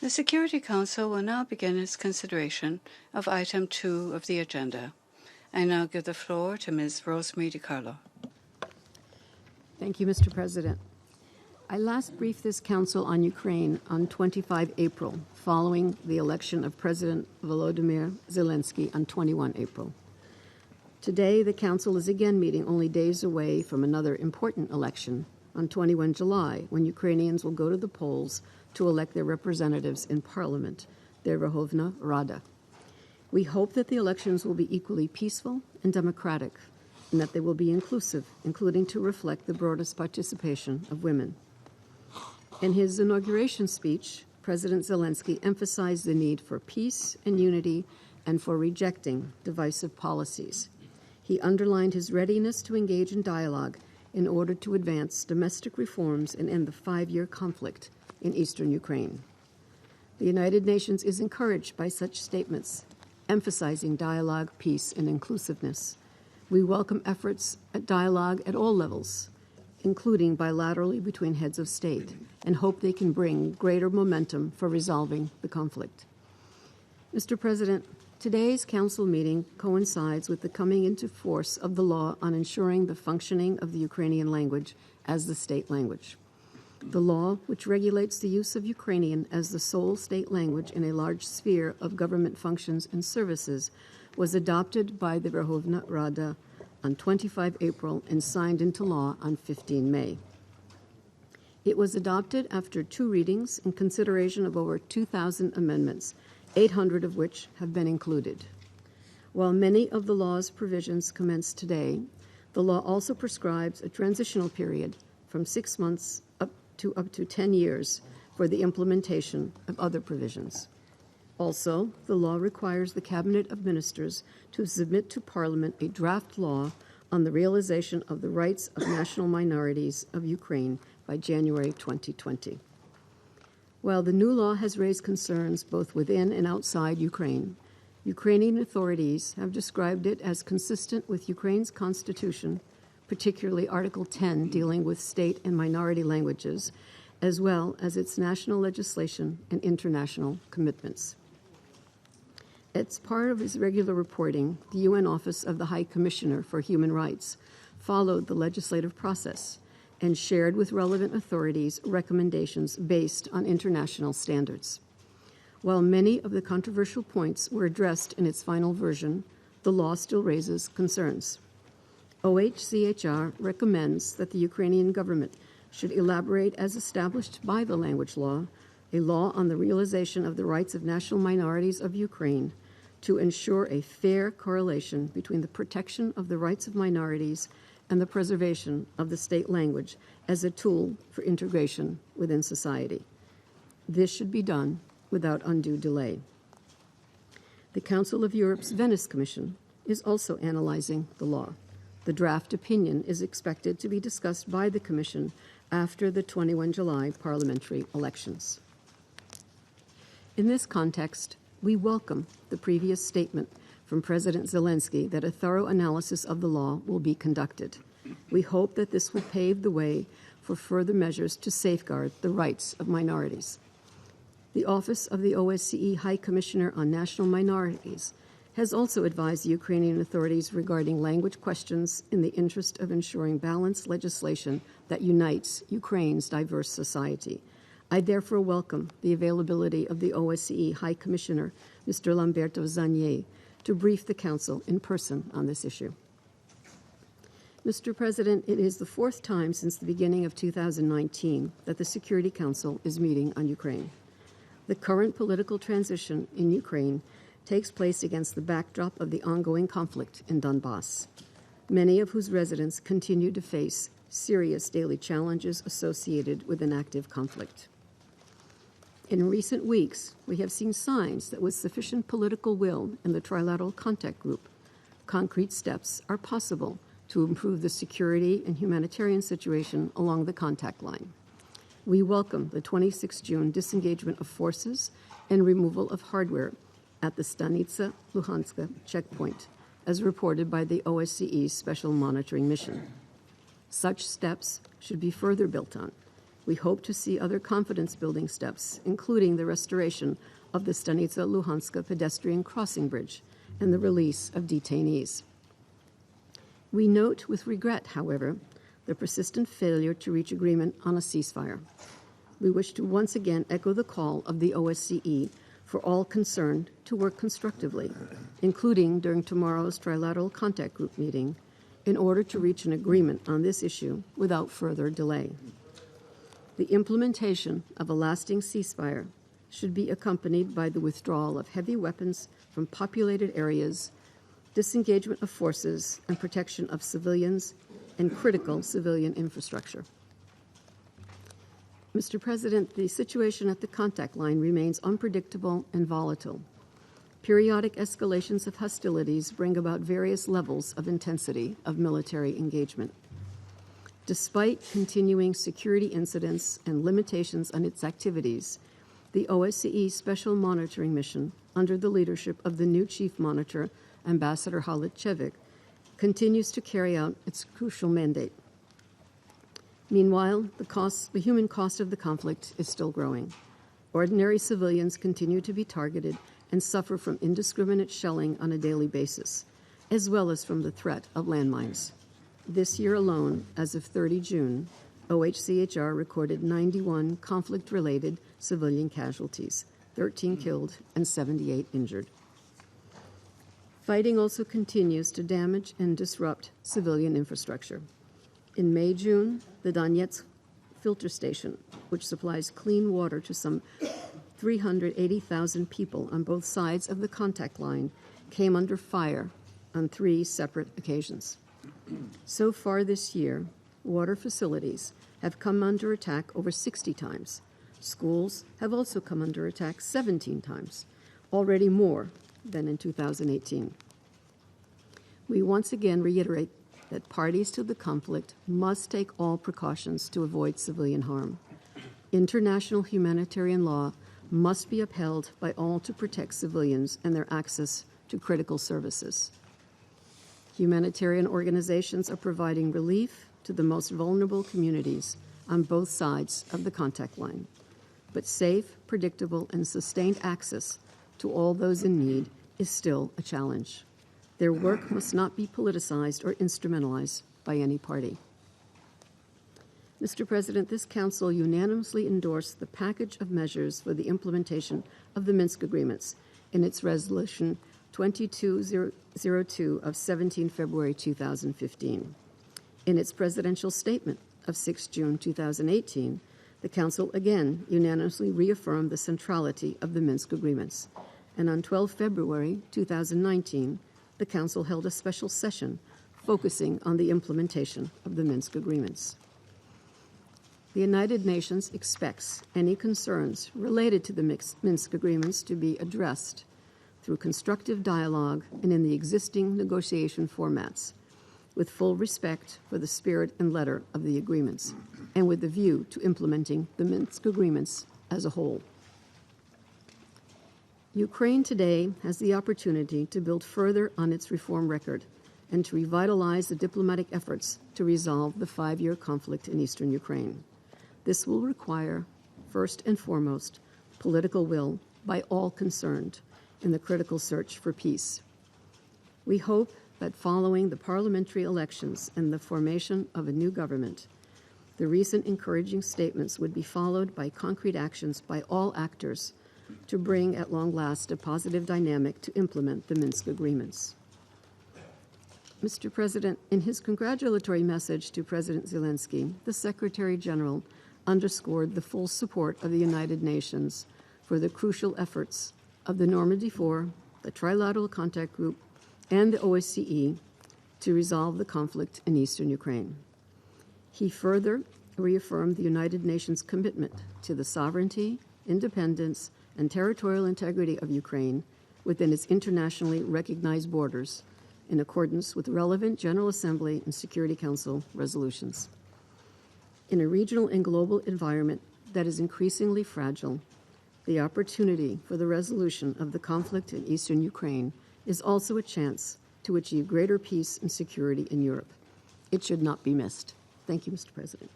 The Security Council will now begin its consideration of item 2 of the agenda. I now give the floor to Ms. Rosemary DiCarlo. Thank you, Mr. President. I last briefed this Council on Ukraine on 25 April, following the election of President Volodymyr Zelensky on 21 April. Today, the Council is again meeting only days away from another important election on 21 July, when Ukrainians will go to the polls to elect their representatives in Parliament, their Verkhovna Rada. We hope that the elections will be equally peaceful and democratic, and that they will be inclusive, including to reflect the broadest participation of women. In his inauguration speech, President Zelensky emphasized the need for peace and unity and for rejecting divisive policies. He underlined his readiness to engage in dialogue in order to advance domestic reforms and end the 5-year conflict in eastern Ukraine. The United Nations is encouraged by such statements, emphasizing dialogue, peace, and inclusiveness. We welcome efforts at dialogue at all levels, including bilaterally between heads of state, and hope they can bring greater momentum for resolving the conflict. Mr. President, today's Council meeting coincides with the coming into force of the law on ensuring the functioning of the Ukrainian language as the state language. The law, which regulates the use of Ukrainian as the sole state language in a large sphere of government functions and services, was adopted by the Verkhovna Rada on 25 April and signed into law on 15 May. It was adopted after 2 readings and consideration of over 2,000 amendments, 800 of which have been included. While many of the law's provisions commence today, the law also prescribes a transitional period from 6 months up to 10 years for the implementation of other provisions. Also, the law requires the Cabinet of Ministers to submit to Parliament a draft law on the realization of the rights of national minorities of Ukraine by January 2020. While the new law has raised concerns both within and outside Ukraine, Ukrainian authorities have described it as consistent with Ukraine's constitution, particularly Article 10 dealing with state and minority languages, as well as its national legislation and international commitments. As part of his regular reporting, the UN Office of the High Commissioner for Human Rights followed the legislative process and shared with relevant authorities recommendations based on international standards. While many of the controversial points were addressed in its final version, the law still raises concerns. OHCHR recommends that the Ukrainian government should elaborate, as established by the language law, a law on the realization of the rights of national minorities of Ukraine to ensure a fair correlation between the protection of the rights of minorities and the preservation of the state language as a tool for integration within society. This should be done without undue delay. The Council of Europe's Venice Commission is also analyzing the law. The draft opinion is expected to be discussed by the Commission after the 21 July parliamentary elections. In this context, we welcome the previous statement from President Zelensky that a thorough analysis of the law will be conducted. We hope that this will pave the way for further measures to safeguard the rights of minorities. The Office of the OSCE High Commissioner on National Minorities has also advised the Ukrainian authorities regarding language questions in the interest of ensuring balanced legislation that unites Ukraine's diverse society. I therefore welcome the availability of the OSCE High Commissioner, Mr. Lamberto Zanier, to brief the Council in person on this issue. Mr. President, it is the 4th time since the beginning of 2019 that the Security Council is meeting on Ukraine. The current political transition in Ukraine takes place against the backdrop of the ongoing conflict in Donbass, many of whose residents continue to face serious daily challenges associated with an active conflict. In recent weeks, we have seen signs that with sufficient political will in the Trilateral Contact Group, concrete steps are possible to improve the security and humanitarian situation along the contact line. We welcome the 26 June disengagement of forces and removal of hardware at the Stanitsa Luhanska checkpoint, as reported by the OSCE's Special Monitoring Mission. Such steps should be further built on, We hope to see other confidence-building steps, including the restoration of the Stanica Luhanska pedestrian crossing bridge and the release of detainees. We note with regret, however, the persistent failure to reach agreement on a ceasefire. We wish to once again echo the call of the OSCE for all concerned to work constructively, including during tomorrow's Trilateral Contact Group meeting, in order to reach an agreement on this issue without further delay. The implementation of a lasting ceasefire should be accompanied by the withdrawal of heavy weapons from populated areas, disengagement of forces, and protection of civilians and critical civilian infrastructure. Mr. President, the situation at the contact line remains unpredictable and volatile. Periodic escalations of hostilities bring about various levels of intensity of military engagement. Despite continuing security incidents and limitations on its activities, the OSCE Special Monitoring Mission, under the leadership of the new Chief Monitor, Ambassador Halicevich, continues to carry out its crucial mandate. Meanwhile, the human cost of the conflict is still growing. Ordinary civilians continue to be targeted and suffer from indiscriminate shelling on a daily basis, as well as from the threat of landmines. This year alone, as of 30 June, OHCHR recorded 91 conflict-related civilian casualties, 13 killed and 78 injured. Fighting also continues to damage and disrupt civilian infrastructure. In May-June, the Donetsk filter station, which supplies clean water to some 380,000 people on both sides of the contact line, came under fire on 3 separate occasions. So far this year, water facilities have come under attack over 60 times. Schools have also come under attack 17 times, already more than in 2018. We once again reiterate that parties to the conflict must take all precautions to avoid civilian harm. International humanitarian law must be upheld by all to protect civilians and their access to critical services. Humanitarian organizations are providing relief to the most vulnerable communities on both sides of the contact line. But safe, predictable, and sustained access to all those in need is still a challenge. Their work must not be politicized or instrumentalized by any party. Mr. President, this Council unanimously endorsed the package of measures for the implementation of the Minsk Agreements in its Resolution 2202 of 17 February 2015. In its presidential statement of 6 June 2018, the Council again unanimously reaffirmed the centrality of the Minsk Agreements. And on 12 February 2019, the Council held a special session focusing on the implementation of the Minsk Agreements. The United Nations expects any concerns related to the Minsk Agreements to be addressed through constructive dialogue and in the existing negotiation formats, with full respect for the spirit and letter of the agreements, and with the view to implementing the Minsk Agreements as a whole. Ukraine today has the opportunity to build further on its reform record and to revitalize the diplomatic efforts to resolve the 5-year conflict in eastern Ukraine. This will require, first and foremost, political will by all concerned in the critical search for peace. We hope that following the parliamentary elections and the formation of a new government, the recent encouraging statements would be followed by concrete actions by all actors to bring at long last a positive dynamic to implement the Minsk Agreements. Mr. President, in his congratulatory message to President Zelensky, the Secretary General underscored the full support of the United Nations for the crucial efforts of the Normandy 4, the Trilateral Contact Group, and the OSCE to resolve the conflict in eastern Ukraine. He further reaffirmed the United Nations' commitment to the sovereignty, independence, and territorial integrity of Ukraine within its internationally recognized borders in accordance with relevant General Assembly and Security Council resolutions. In a regional and global environment that is increasingly fragile, the opportunity for the resolution of the conflict in eastern Ukraine is also a chance to achieve greater peace and security in Europe. It should not be missed. Thank you, Mr. President.